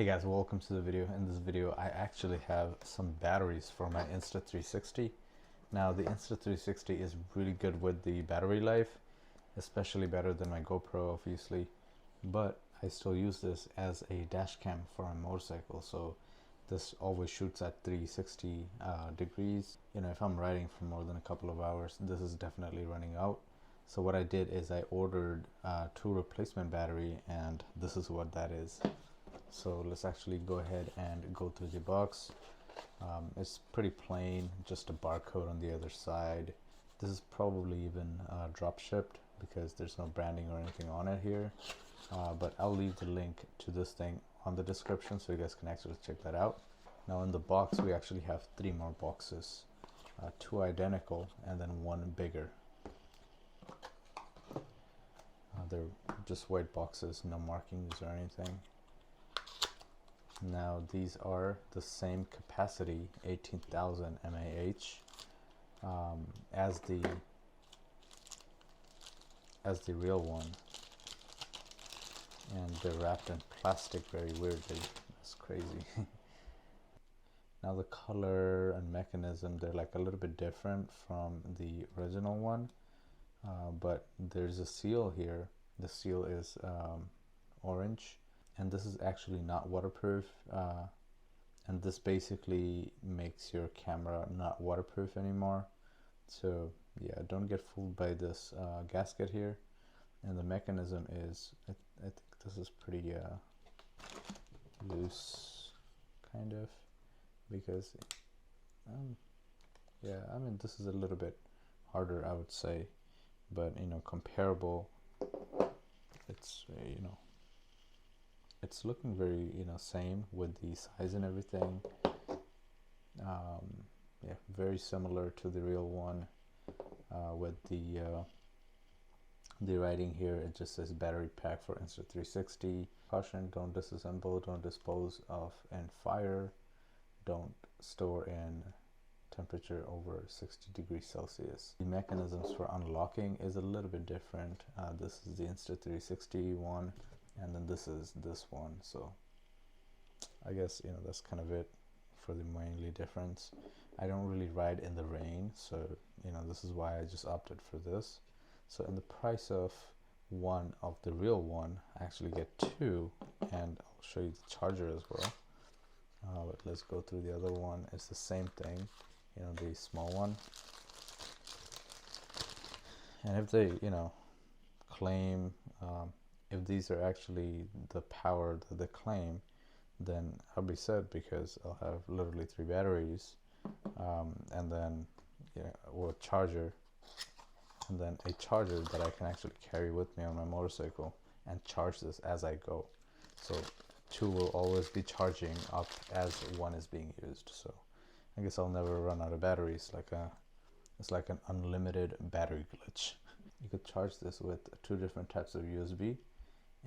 Hey guys, welcome to the video. In this video, I actually have some batteries for my Insta360. Now, the Insta360 is really good with the battery life, especially better than my GoPro, obviously. But I still use this as a dash cam for a motorcycle, so this always shoots at 360 degrees. You know, if I'm riding for more than a couple of hours, this is definitely running out. So what I did is I ordered two replacement battery, and this is what that is. So let's actually go ahead and go through the box. It's pretty plain, just a barcode on the other side. This is probably even drop shipped because there's no branding or anything on it here. But I'll leave the link to this thing on the description so you guys can actually check that out. Now in the box we actually have three more boxes, two identical and then one bigger. They're just white boxes, no markings or anything. Now these are the same capacity, 18,000 mAh, as the real one, and they're wrapped in plastic very weirdly. That's crazy. Now the color and mechanism, they're like a little bit different from the original one, but there's a seal here. The seal is orange. And this is actually not waterproof, and this basically makes your camera not waterproof anymore. So yeah, don't get fooled by this gasket here. And the mechanism is, I think this is pretty loose, kind of, because yeah, I mean, this is a little bit harder, I would say, but you know, comparable, it's you know, it's looking very, you know, same with the size and everything. Yeah, very similar to the real one, with the writing here. It just says battery pack for Insta360. Caution: don't disassemble, don't dispose of in fire, don't store in temperature over 60 degrees Celsius. The mechanisms for unlocking is a little bit different. This is the Insta360 one, and then this is this one. So I guess, you know, that's kind of it for the mainly difference. I don't really ride in the rain, so you know, this is why I just opted for this. So in the price of one of the real one, I actually get two, and I'll show you the charger as well. But let's go through the other one. It's the same thing, you know, the small one. And if they, you know, claim, if these are actually the power that they claim, then I'll be set, because I'll have literally three batteries, and then, you know, or a charger, and then a charger that I can actually carry with me on my motorcycle and charge this as I go. So two will always be charging up as one is being used. So I guess I'll never run out of batteries. It's like an unlimited battery glitch. You could charge this with two different types of USB,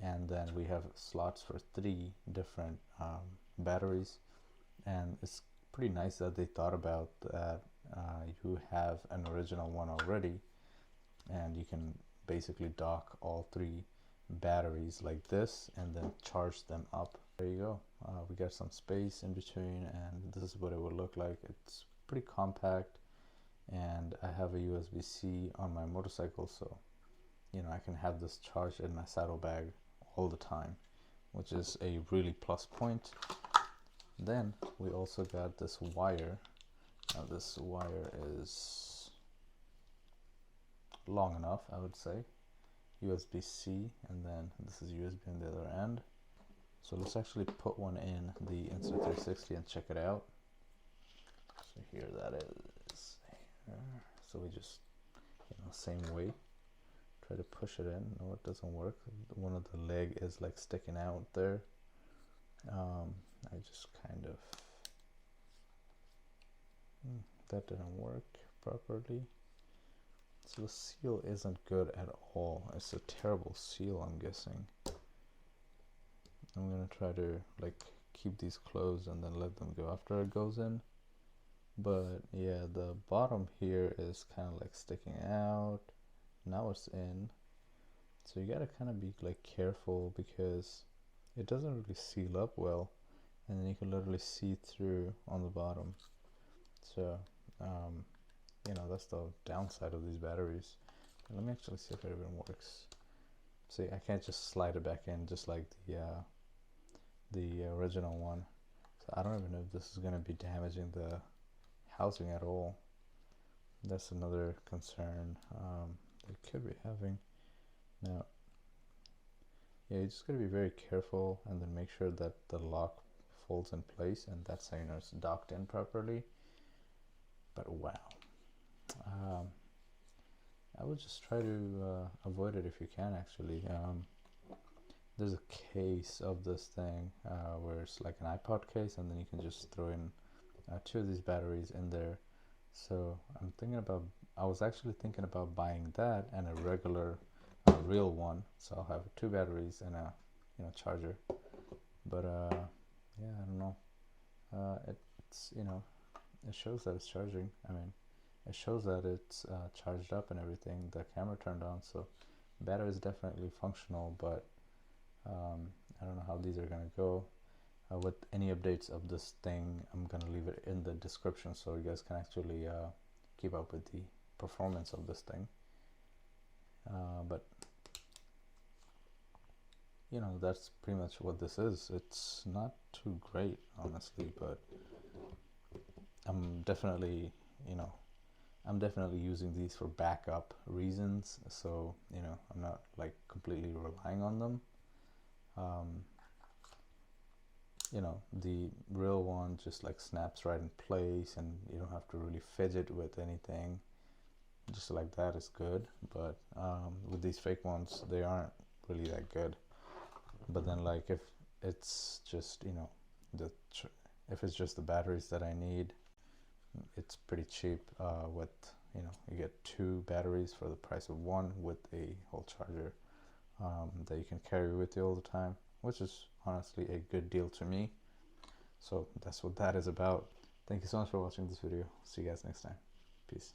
and then we have slots for three different batteries. And it's pretty nice that they thought about that. You have an original one already, and you can basically dock all three batteries like this and then charge them up. There you go. We got some space in between, and this is what it would look like. It's pretty compact, and I have a USB-C on my motorcycle, so you know, I can have this charged in my saddlebag all the time, which is a really plus point. Then we also got this wire. Now this wire is long enough, I would say. USB-C, and then this is USB on the other end. So let's actually put one in the Insta360 and check it out. So here that is. So we just, you know, same way, try to push it in. No, it doesn't work. One of the leg is like sticking out there. I just kind of, that didn't work properly. So the seal isn't good at all. It's a terrible seal, I'm guessing. I'm gonna try to like keep these closed and then let them go after it goes in. But yeah, the bottom here is kind of like sticking out. Now it's in. So you gotta kind of be like careful, because it doesn't really seal up well. and then you can literally see through on the bottom. So that's the downside of these batteries. Let me actually see if it even works. See, I can't just slide it back in just like the original one. So I don't even know if this is going to be damaging the housing at all. That's another concern they could be having. Now, yeah, you just got to be very careful and then make sure that the lock folds in place, and that's how it's docked in properly. But wow, I would just try to avoid it if you can. Actually, there's a case of this thing where it's like an iPod case, and then you can just throw in 2 of these batteries in there. So I was actually thinking about buying that and a regular real one, so I'll have 2 batteries and a charger. But yeah, I don't know. It's it shows that it's charging. I mean, it shows that it's charged up and everything. The camera turned on, so battery is definitely functional. But I don't know how these are gonna go. With any updates of this thing, I'm gonna leave it in the description so you guys can actually keep up with the performance of this thing. But that's pretty much what this is. It's not too great, honestly, but I'm definitely using these for backup reasons, so I'm not like completely relying on them. The real one just like snaps right in place, and you don't have to really fidget with anything. Just like that is good, but with these fake ones, they aren't really that good. But then, like, if it's just if it's just the batteries that I need, it's pretty cheap. With you get 2 batteries for the price of 1 with a whole charger that you can carry with you all the time, which is honestly a good deal to me. So that's what that is about. Thank you so much for watching this video. See you guys next time. Peace.